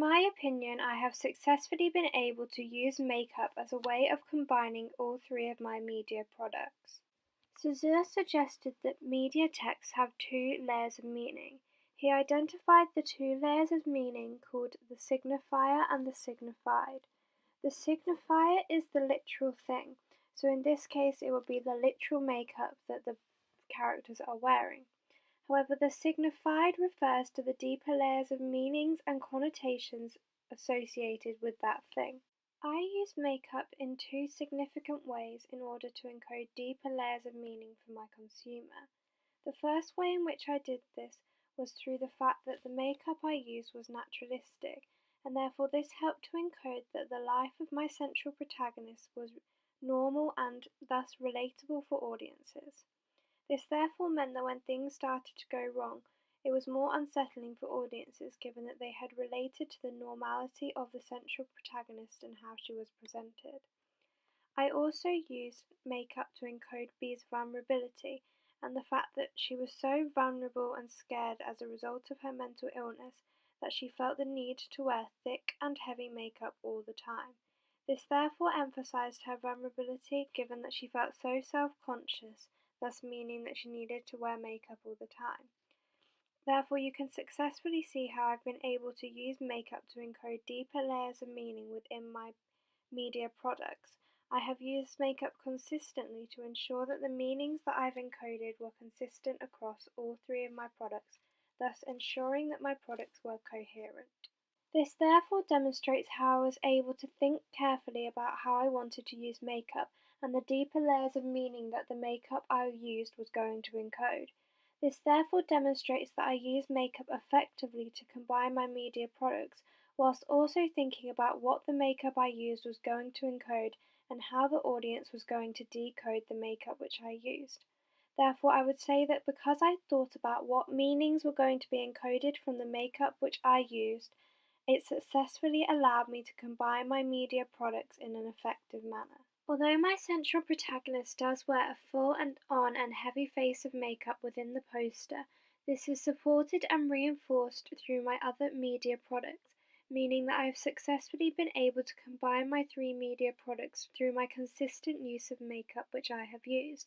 my opinion, I have successfully been able to use makeup as a way of combining all three of my media products. Saussure suggested that media texts have two layers of meaning. He identified the two layers of meaning called the signifier and the signified. The signifier is the literal thing, so in this case it will be the literal makeup that the characters are wearing. However, the signified refers to the deeper layers of meanings and connotations associated with that thing. I use makeup in two significant ways in order to encode deeper layers of meaning for my consumer. The first way in which I did this was through the fact that the makeup I used was naturalistic, and therefore this helped to encode that the life of my central protagonist was normal and thus relatable for audiences. This therefore meant that when things started to go wrong, it was more unsettling for audiences given that they had related to the normality of the central protagonist and how she was presented. I also used makeup to encode Bee's vulnerability and the fact that she was so vulnerable and scared as a result of her mental illness that she felt the need to wear thick and heavy makeup all the time. This therefore emphasized her vulnerability given that she felt so self-conscious, thus meaning that she needed to wear makeup all the time. Therefore, you can successfully see how I've been able to use makeup to encode deeper layers of meaning within my media products. I have used makeup consistently to ensure that the meanings that I've encoded were consistent across all three of my products, thus ensuring that my products were coherent. This therefore demonstrates how I was able to think carefully about how I wanted to use makeup and the deeper layers of meaning that the makeup I used was going to encode. This therefore demonstrates that I used makeup effectively to combine my media products, whilst also thinking about what the makeup I used was going to encode and how the audience was going to decode the makeup which I used. Therefore, I would say that because I thought about what meanings were going to be encoded from the makeup which I used, it successfully allowed me to combine my media products in an effective manner. Although my central protagonist does wear a full and on and heavy face of makeup within the poster, this is supported and reinforced through my other media products, meaning that I have successfully been able to combine my three media products through my consistent use of makeup which I have used.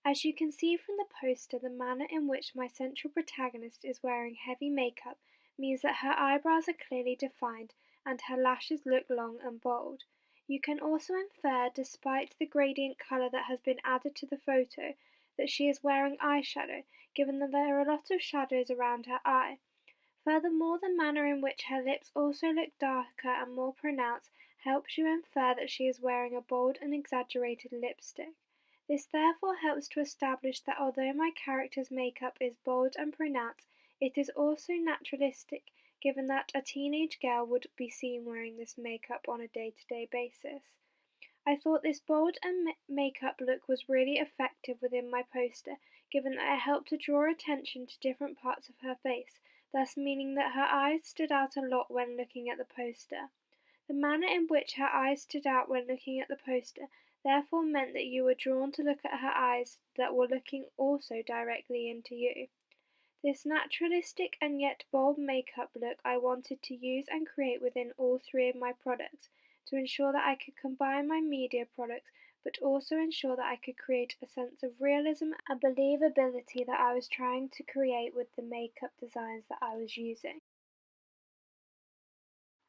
As you can see from the poster, the manner in which my central protagonist is wearing heavy makeup means that her eyebrows are clearly defined and her lashes look long and bold. You can also infer, despite the gradient colour that has been added to the photo, that she is wearing eyeshadow, given that there are a lot of shadows around her eye. Furthermore, the manner in which her lips also look darker and more pronounced helps you infer that she is wearing a bold and exaggerated lipstick. This therefore helps to establish that although my character's makeup is bold and pronounced, it is also naturalistic, given that a teenage girl would be seen wearing this makeup on a day-to-day basis. I thought this bold and makeup look was really effective within my poster, given that it helped to draw attention to different parts of her face, thus meaning that her eyes stood out a lot when looking at the poster. The manner in which her eyes stood out when looking at the poster therefore meant that you were drawn to look at her eyes that were looking also directly into you. This naturalistic and yet bold makeup look I wanted to use and create within all three of my products to ensure that I could combine my media products but also ensure that I could create a sense of realism and believability that I was trying to create with the makeup designs that I was using.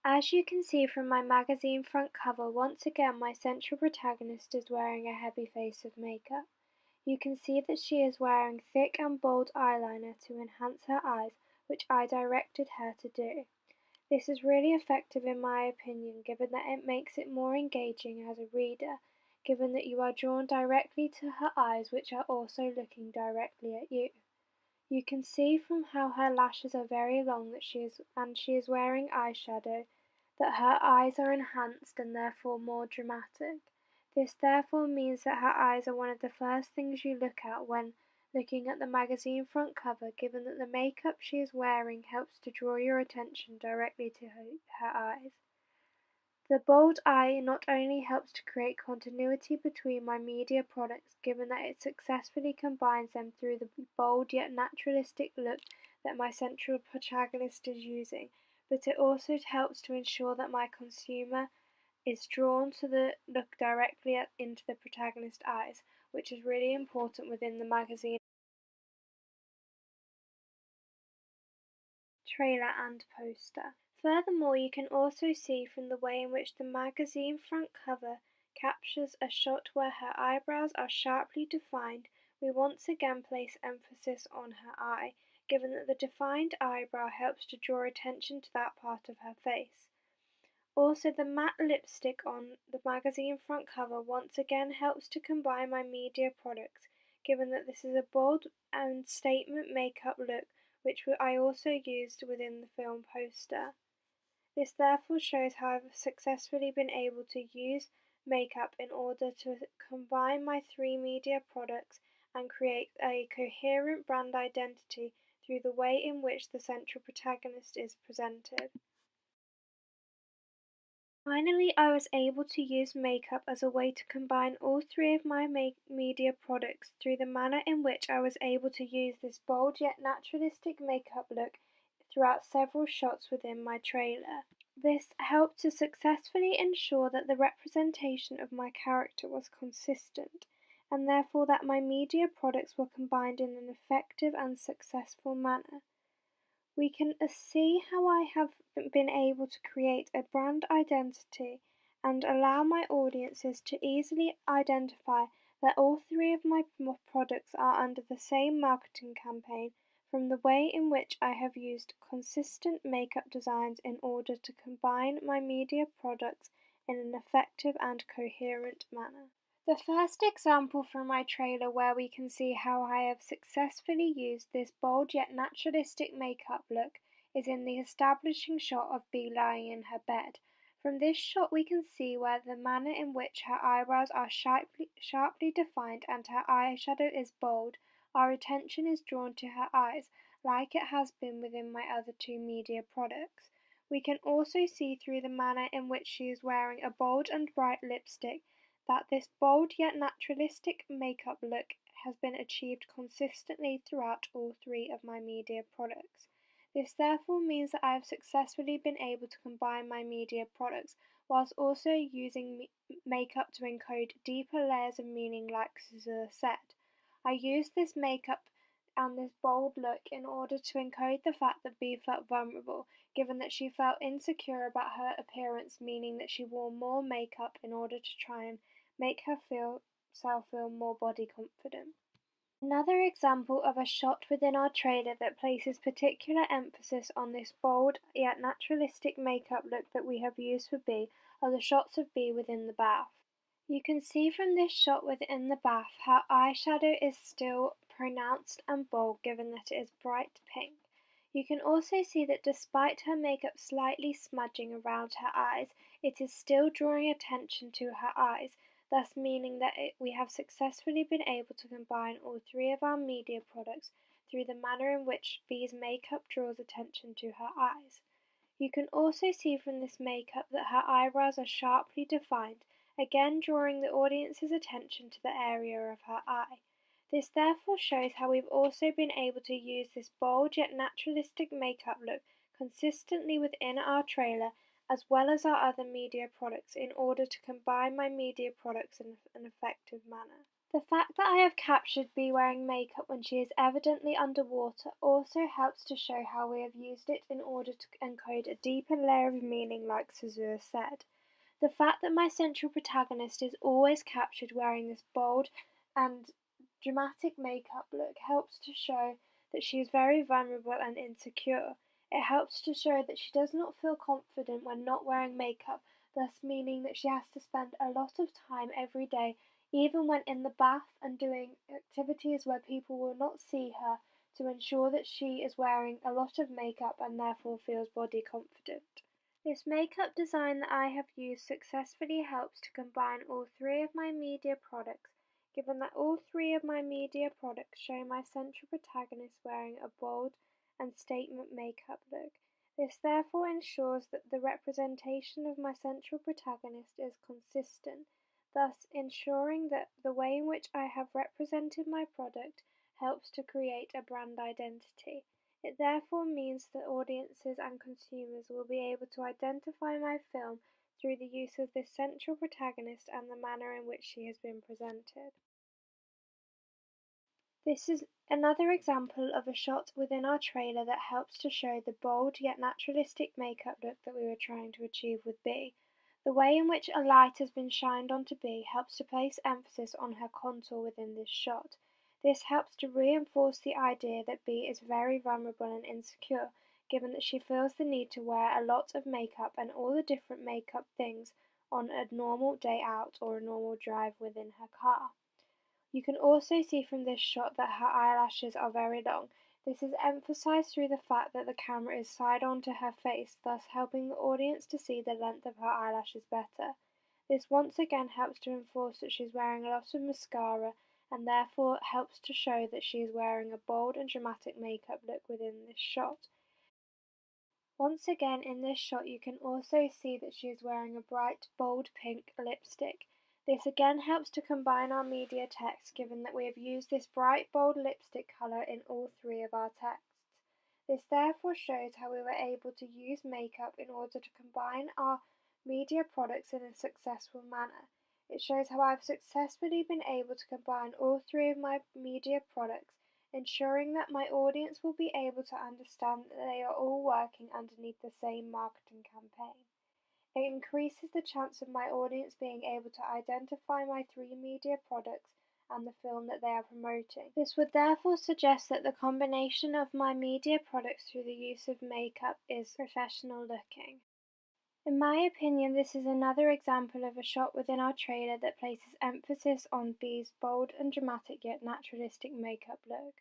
As you can see from my magazine front cover, once again my central protagonist is wearing a heavy face of makeup. You can see that she is wearing thick and bold eyeliner to enhance her eyes, which I directed her to do. This is really effective in my opinion, given that it makes it more engaging as a reader, given that you are drawn directly to her eyes which are also looking directly at you. You can see from how her lashes are very long that she is wearing eyeshadow, that her eyes are enhanced and therefore more dramatic. This therefore means that her eyes are one of the first things you look at when looking at the magazine front cover, given that the makeup she is wearing helps to draw your attention directly to her eyes. The bold eye not only helps to create continuity between my media products, given that it successfully combines them through the bold yet naturalistic look that my central protagonist is using, but it also helps to ensure that my consumer is drawn to the look directly into the protagonist's eyes, which is really important within the magazine trailer and poster. Furthermore, you can also see from the way in which the magazine front cover captures a shot where her eyebrows are sharply defined, we once again place emphasis on her eye, given that the defined eyebrow helps to draw attention to that part of her face. Also, the matte lipstick on the magazine front cover once again helps to combine my media products, given that this is a bold and statement makeup look which I also used within the film poster. This therefore shows how I've successfully been able to use makeup in order to combine my three media products and create a coherent brand identity through the way in which the central protagonist is presented. Finally, I was able to use makeup as a way to combine all three of my media products through the manner in which I was able to use this bold yet naturalistic makeup look throughout several shots within my trailer. This helped to successfully ensure that the representation of my character was consistent, and therefore that my media products were combined in an effective and successful manner. We can see how I have been able to create a brand identity and allow my audiences to easily identify that all three of my products are under the same marketing campaign from the way in which I have used consistent makeup designs in order to combine my media products in an effective and coherent manner. The first example from my trailer where we can see how I have successfully used this bold yet naturalistic makeup look is in the establishing shot of Bee lying in her bed. From this shot we can see where the manner in which her eyebrows are sharply defined and her eyeshadow is bold, our attention is drawn to her eyes, like it has been within my other two media products. We can also see through the manner in which she is wearing a bold and bright lipstick that this bold yet naturalistic makeup look has been achieved consistently throughout all three of my media products. This therefore means that I have successfully been able to combine my media products whilst also using makeup to encode deeper layers of meaning like Suzur said. I used this makeup and this bold look in order to encode the fact that Bee felt vulnerable, given that she felt insecure about her appearance, meaning that she wore more makeup in order to try and make herself feel more body confident. Another example of a shot within our trailer that places particular emphasis on this bold yet naturalistic makeup look that we have used for Bee are the shots of Bee within the bath. You can see from this shot within the bath her eyeshadow is still pronounced and bold given that it is bright pink. You can also see that despite her makeup slightly smudging around her eyes, it is still drawing attention to her eyes, thus meaning that we have successfully been able to combine all three of our media products through the manner in which Bee's makeup draws attention to her eyes. You can also see from this makeup that her eyebrows are sharply defined, again drawing the audience's attention to the area of her eye. This therefore shows how we've also been able to use this bold yet naturalistic makeup look consistently within our trailer as well as our other media products in order to combine my media products in an effective manner. The fact that I have captured Bee wearing makeup when she is evidently underwater also helps to show how we have used it in order to encode a deeper layer of meaning like Suzur said. The fact that my central protagonist is always captured wearing this bold and dramatic makeup look helps to show that she is very vulnerable and insecure. It helps to show that she does not feel confident when not wearing makeup, thus meaning that she has to spend a lot of time every day, even when in the bath and doing activities where people will not see her, to ensure that she is wearing a lot of makeup and therefore feels body confident. This makeup design that I have used successfully helps to combine all three of my media products, given that all three of my media products show my central protagonist wearing a bold and statement makeup look. This therefore ensures that the representation of my central protagonist is consistent, thus ensuring that the way in which I have represented my product helps to create a brand identity. It therefore means that audiences and consumers will be able to identify my film through the use of this central protagonist and the manner in which she has been presented. This is another example of a shot within our trailer that helps to show the bold yet naturalistic makeup look that we were trying to achieve with Bee. The way in which a light has been shined onto Bee helps to place emphasis on her contour within this shot. This helps to reinforce the idea that Bee is very vulnerable and insecure, given that she feels the need to wear a lot of makeup and all the different makeup things on a normal day out or a normal drive within her car. You can also see from this shot that her eyelashes are very long. This is emphasized through the fact that the camera is side on to her face, thus helping the audience to see the length of her eyelashes better. This once again helps to enforce that she's wearing a lot of mascara and therefore helps to show that she is wearing a bold and dramatic makeup look within this shot. Once again in this shot you can also see that she is wearing a bright, bold pink lipstick. This again helps to combine our media text given that we have used this bright, bold lipstick colour in all three of our texts. This therefore shows how we were able to use makeup in order to combine our media products in a successful manner. It shows how I've successfully been able to combine all three of my media products, ensuring that my audience will be able to understand that they are all working underneath the same marketing campaign. It increases the chance of my audience being able to identify my three media products and the film that they are promoting. This would therefore suggest that the combination of my media products through the use of makeup is professional looking. In my opinion, this is another example of a shot within our trailer that places emphasis on Bee's bold and dramatic yet naturalistic makeup look.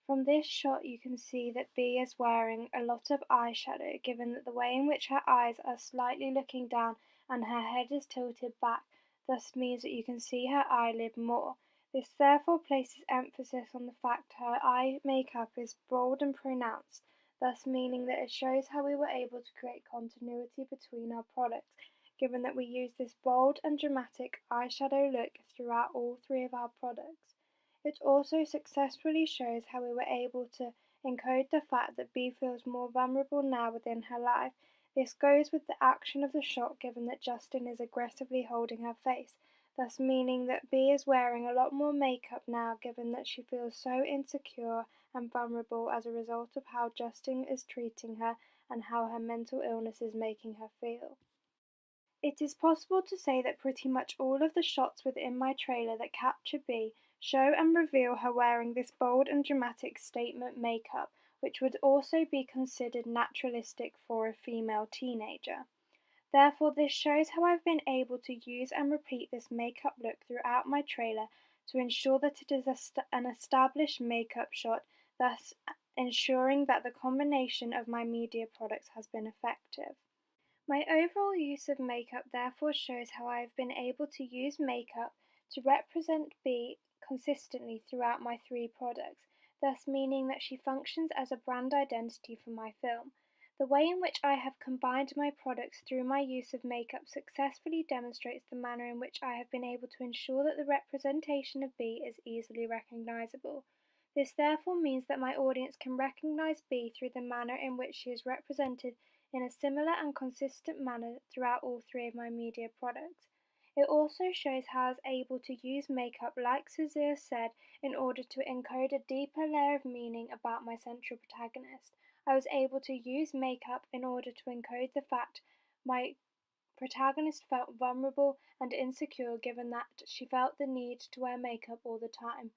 From this shot you can see that Bee is wearing a lot of eyeshadow, given that the way in which her eyes are slightly looking down and her head is tilted back, thus means that you can see her eyelid more. This therefore places emphasis on the fact her eye makeup is bold and pronounced, thus meaning that it shows how we were able to create continuity between our products, given that we use this bold and dramatic eyeshadow look throughout all three of our products. It also successfully shows how we were able to encode the fact that Bee feels more vulnerable now within her life. This goes with the action of the shot given that Justin is aggressively holding her face, thus meaning that Bee is wearing a lot more makeup now given that she feels so insecure and vulnerable as a result of how Justin is treating her and how her mental illness is making her feel. It is possible to say that pretty much all of the shots within my trailer that capture Bee show and reveal her wearing this bold and dramatic statement makeup, which would also be considered naturalistic for a female teenager. Therefore, this shows how I've been able to use and repeat this makeup look throughout my trailer to ensure that it is an established makeup shot, thus ensuring that the combination of my media products has been effective. My overall use of makeup therefore shows how I have been able to use makeup to represent Bee consistently throughout my three products, thus meaning that she functions as a brand identity for my film. The way in which I have combined my products through my use of makeup successfully demonstrates the manner in which I have been able to ensure that the representation of Bee is easily recognisable. This therefore means that my audience can recognise Bee through the manner in which she is represented in a similar and consistent manner throughout all three of my media products. It also shows how I was able to use makeup, like Suzia said, in order to encode a deeper layer of meaning about my central protagonist. I was able to use makeup in order to encode the fact my protagonist felt vulnerable and insecure given that she felt the need to wear makeup all the time.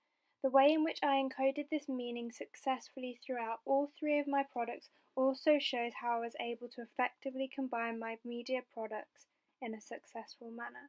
The way in which I encoded this meaning successfully throughout all three of my products also shows how I was able to effectively combine my media products in a successful manner.